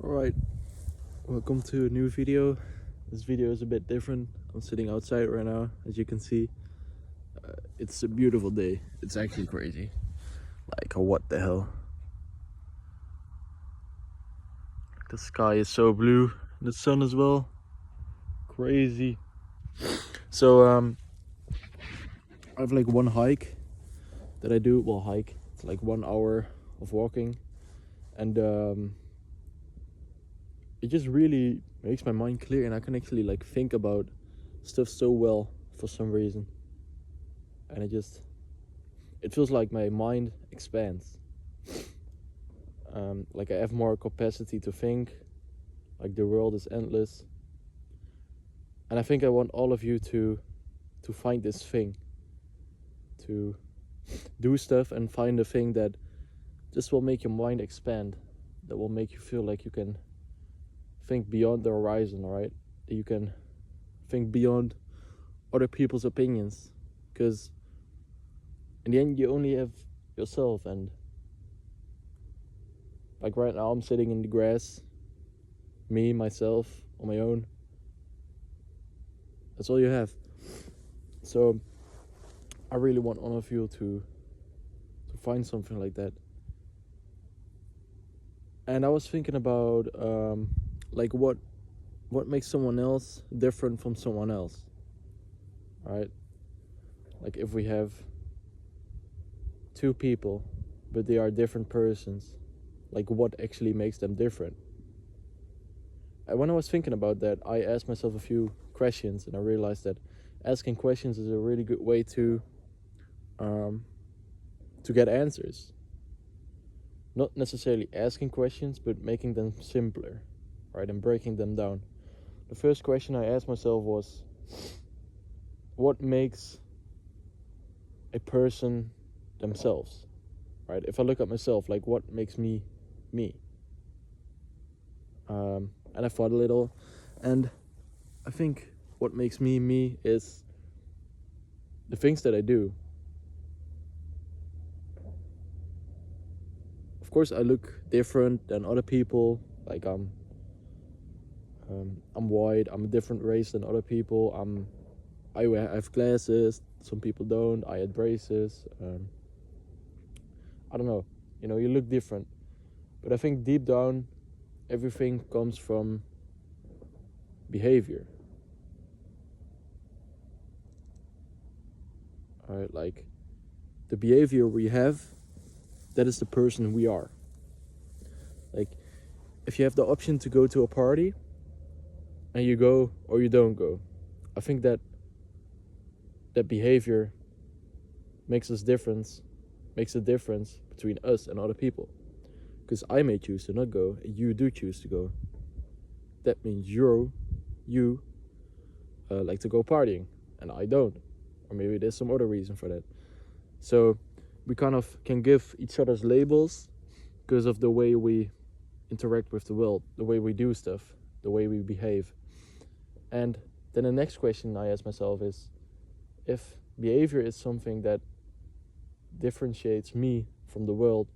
Alright, welcome to a new video. This video is a bit different. I'm sitting outside right now, as you can see. It's a beautiful day. It's actually crazy. Like, what the hell? The sky is so blue, the sun as well. Crazy. So, I have like one hike that I do. Well, hike. It's like 1 hour of walking. And it just really makes my mind clear, and I can actually like think about stuff so well for some reason. And it feels like my mind expands. Like I have more capacity to think, like the world is endless. And I think I want all of you to find this thing, to do stuff and find a thing that just will make your mind expand, that will make you feel like you can think beyond the horizon, right? That you can think beyond other people's opinions, because in the end you only have yourself. And like right now I'm sitting in the grass, myself, on my own. That's all you have. So I really want all of you to find something like that. And I was thinking about like what makes someone else different from someone else, right? Like if we have two people but they are different persons, like what actually makes them different? And when I was thinking about that, I asked myself a few questions, and I realized that asking questions is a really good way to get answers. Not necessarily asking questions, but making them simpler, right? And breaking them down. The first question I asked myself was, what makes a person themselves, right? If I look at myself, like what makes me me? And I thought a little, and I think what makes me me is the things that I do. Of course, I look different than other people. Like I'm white. I'm a different race than other people. I have glasses. Some people don't. I had braces. I don't know. You look different. But I think deep down, everything comes from behavior. Alright, like the behavior we have, that is the person we are. Like if you have the option to go to a party and you go or you don't go, I think that behavior makes a difference between us and other people. Because I may choose to not go and you do choose to go. That means you like to go partying and I don't. Or maybe there's some other reason for that. So we kind of can give each other's labels because of the way we interact with the world, the way we do stuff, the way we behave. And then the next question I ask myself is, if behavior is something that differentiates me from the world,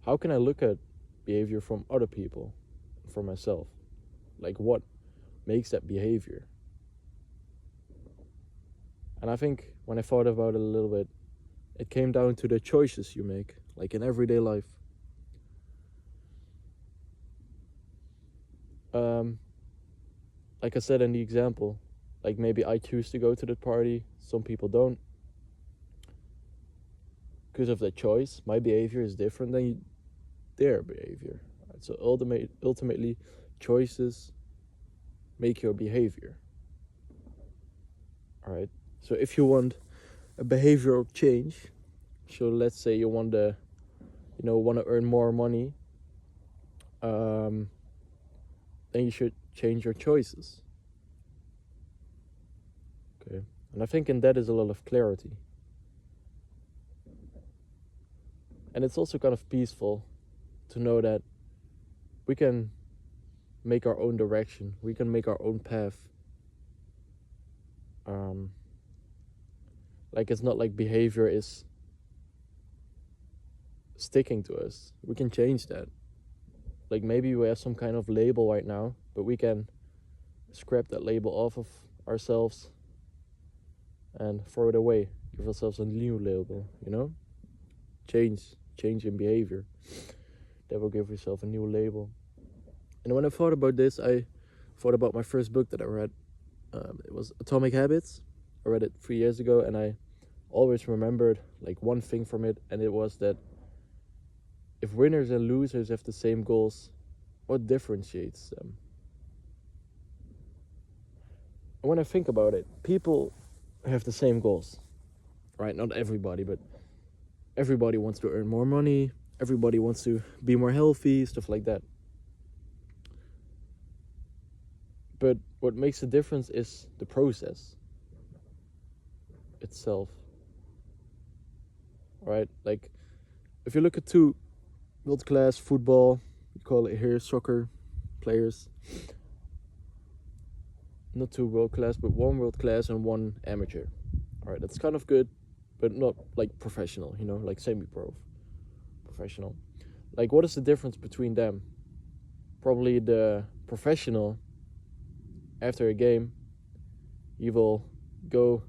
how can I look at behavior from other people, from myself? Like what makes that behavior? And I think when I thought about it a little bit, it came down to the choices you make, like in everyday life. Like I said in the example, like maybe I choose to go to the party, some people don't. Because of that choice, my behavior is different than their behavior. Right? So ultimately, choices make your behavior. All right. So if you want a behavioral change, so let's say you want to earn more money, then you should change your choices. Okay. And I think in that is a lot of clarity. And it's also kind of peaceful to know that we can make our own direction. We can make our own path. Like it's not like behavior is sticking to us. We can change that. Like maybe we have some kind of label right now, but we can scrap that label off of ourselves and throw it away. Give ourselves a new label, you know? Change in behavior. That will give yourself a new label. And when I thought about this, I thought about my first book that I read. It was Atomic Habits. I read it 3 years ago, and I always remembered like one thing from it, and it was that if winners and losers have the same goals, what differentiates them? And when I think about it, people have the same goals, right? Not everybody, but everybody wants to earn more money. Everybody wants to be more healthy, stuff like that. But what makes a difference is the process itself, right? Like, if you look at two world-class football, we call it here soccer players, not two world-class, but one world-class and one amateur. All right, that's kind of good, but not like professional, you know, like semi-pro, professional. Like, what is the difference between them? Probably the professional, after a game, he will go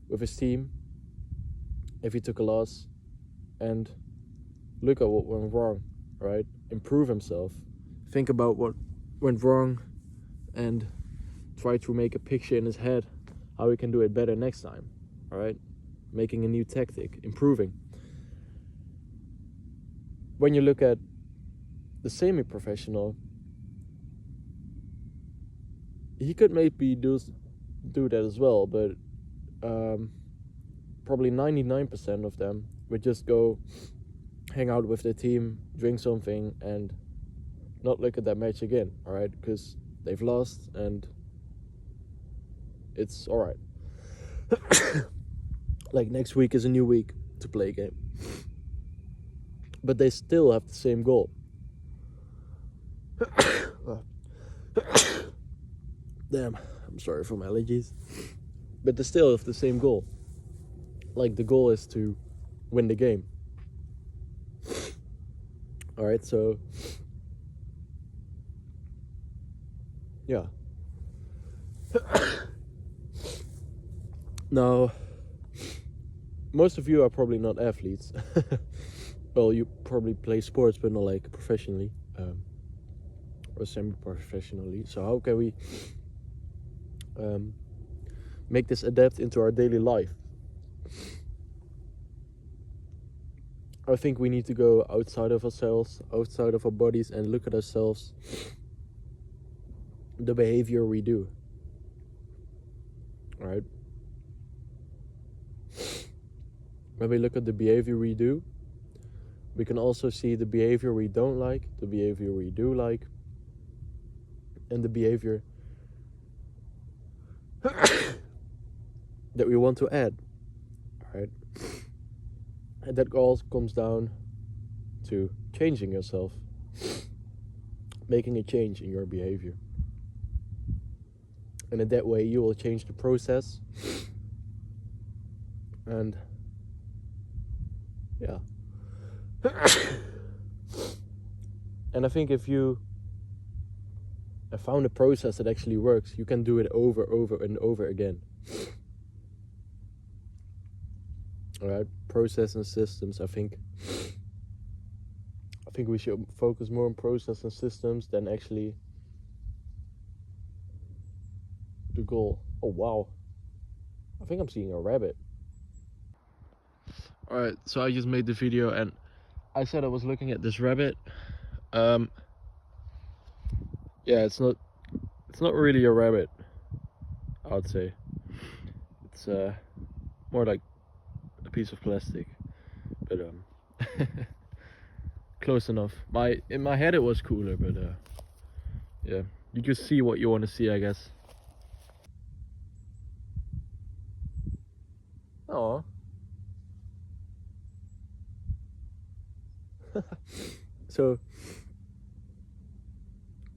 with his team if he took a loss and look at what went wrong, right? Improve himself. Think about what went wrong and try to make a picture in his head how he can do it better next time, all right? Making a new tactic, improving. When you look at the semi-professional, he could maybe do that as well, but probably 99% of them would just go hang out with their team, drink something, and not look at that match again, all right? Because they've lost and it's all right. Like next week is a new week to play a game. But they still have the same goal. Damn, I'm sorry for my allergies. But they still have the same goal. Like the goal is to win the game. Alright, so yeah. Now, most of you are probably not athletes. Well, you probably play sports, but not like professionally, or semi-professionally. So how can we make this adapt into our daily life? I think we need to go outside of ourselves, outside of our bodies, and look at ourselves, the behavior we do. All right? When we look at the behavior we do, we can also see the behavior we don't like, the behavior we do like, and the behavior that we want to add. All right? And that all comes down to changing yourself, making a change in your behavior. And in that way, you will change the process. And yeah. And I think if you have found a process that actually works, you can do it over and over again. Alright, process and systems. I think we should focus more on process and systems than actually the goal. Oh wow, I think I'm seeing a rabbit. Alright, so I just made the video and I said I was looking at this rabbit. Yeah, it's not really a rabbit, I would say. It's more like a piece of plastic, but close enough. In my head it was cooler, but yeah, you just see what you want to see, I guess. Oh. So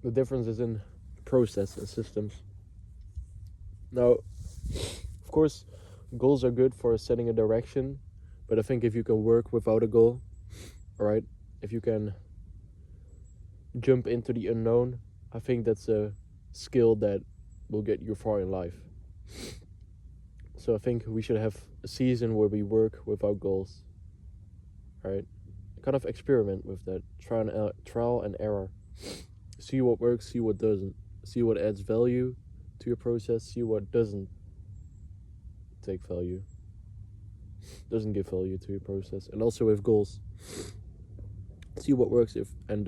the difference is in process and systems. Now, of course, goals are good for setting a direction, but I think if you can work without a goal, right? If you can jump into the unknown, I think that's a skill that will get you far in life. So I think we should have a season where we work without goals, right? Kind of experiment with that, trial and error. See what works, see what doesn't, see what adds value to your process, see what doesn't take value, doesn't give value to your process. And also with goals, see what works and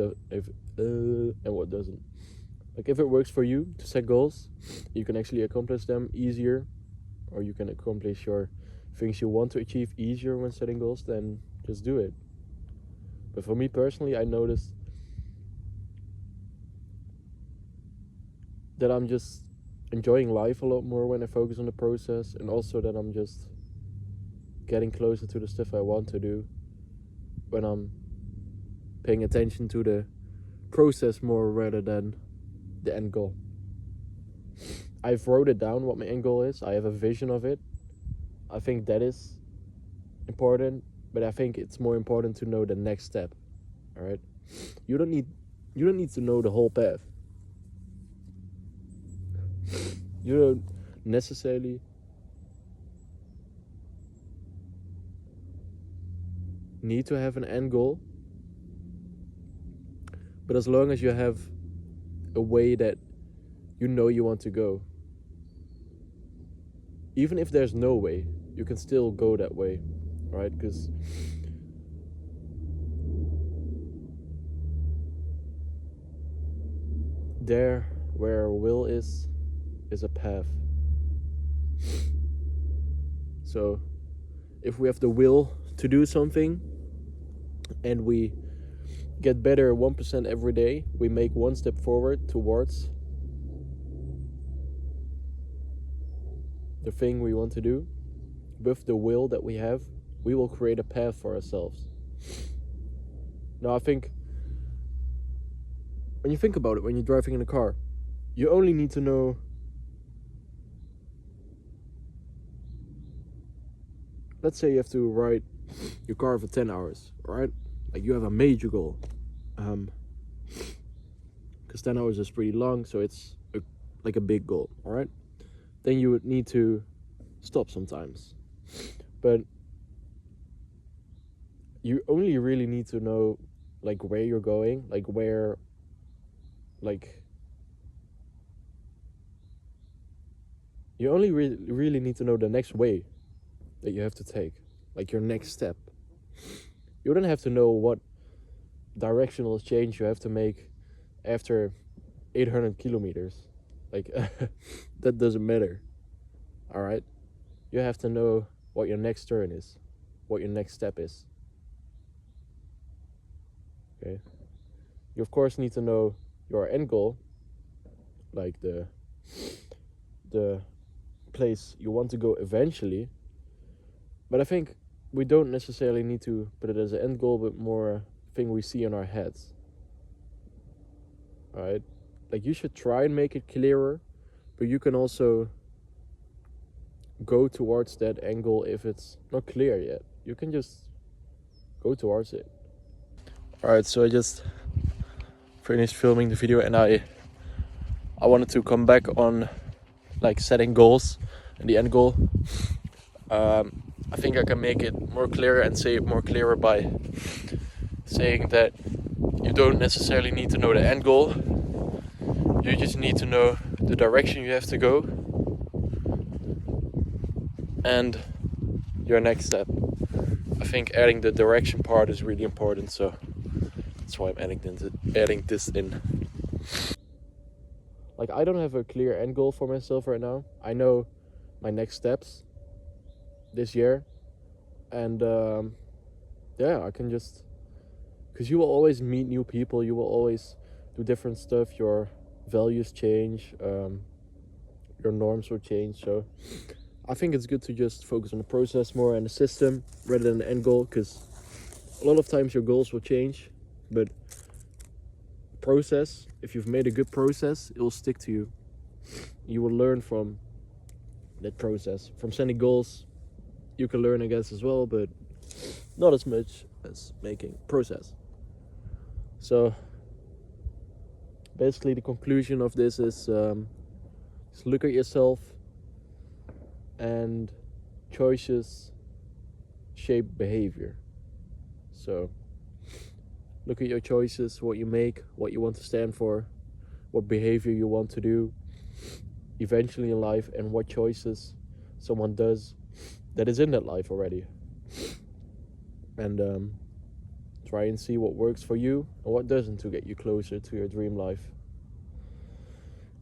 what doesn't. Like if it works for you to set goals, you can actually accomplish them easier, or you can accomplish your things you want to achieve easier when setting goals, then just do it. But for me personally, I noticed that I'm just enjoying life a lot more when I focus on the process, and also that I'm just getting closer to the stuff I want to do when I'm paying attention to the process more rather than the end goal. I've wrote it down what my end goal is. I have a vision of it. I think that is important, but I think it's more important to know the next step. All right, you don't need to know the whole path. You don't necessarily need to have an end goal, but as long as you have a way that you know you want to go, even if there's no way, you can still go that way, right? Because there where will is a path. So if we have the will to do something and we get better 1% every day, we make one step forward towards the thing we want to do. With the will that we have, we will create a path for ourselves. Now I think when you think about it, when you're driving in a car, you only need to know let's say you have to ride your car for 10 hours, right? Like you have a major goal. Because 10 hours is pretty long, so it's like a big goal, all right? Then you would need to stop sometimes. But you only really need to know like where you're going, like where, like you only really need to know the next way that you have to take, like your next step. You don't have to know what directional change you have to make after 800 kilometers. Like that doesn't matter. All right, you have to know what your next turn is, what your next step is. Okay, you of course need to know your end goal, like the place you want to go eventually. But I think we don't necessarily need to put it as an end goal, but more a thing we see in our heads. All right, like you should try and make it clearer, but you can also go towards that angle if it's not clear yet. You can just go towards it. All right, so I just finished filming the video, and I wanted to come back on like setting goals and the end goal. I think I can make it more clear and say it more clearer by saying that you don't necessarily need to know the end goal. You just need to know the direction you have to go and your next step. I think adding the direction part is really important, so that's why I'm adding this in. Like I don't have a clear end goal for myself right now. I know my next steps this year, and I can just, because you will always meet new people, you will always do different stuff, your values change, your norms will change. So I think it's good to just focus on the process more and the system rather than the end goal, because a lot of times your goals will change, but process, if you've made a good process, it will stick to you. You will learn from that process. From setting goals, you can learn, I guess, as well, but not as much making process. So basically the conclusion of this is just look at yourself, and choices shape behavior. So look at your choices, what you make, what you want to stand for, what behavior you want to do eventually in life, and what choices someone does that is in that life already. And try and see what works for you and what doesn't to get you closer to your dream life.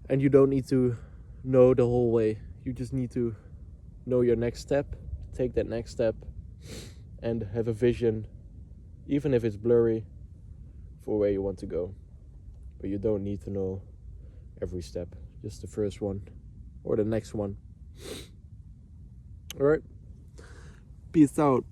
And you don't need to know the whole way. You just need to know your next step, take that next step, and have a vision, even if it's blurry, for where you want to go. But you don't need to know every step, just the first one or the next one. Alright, peace out.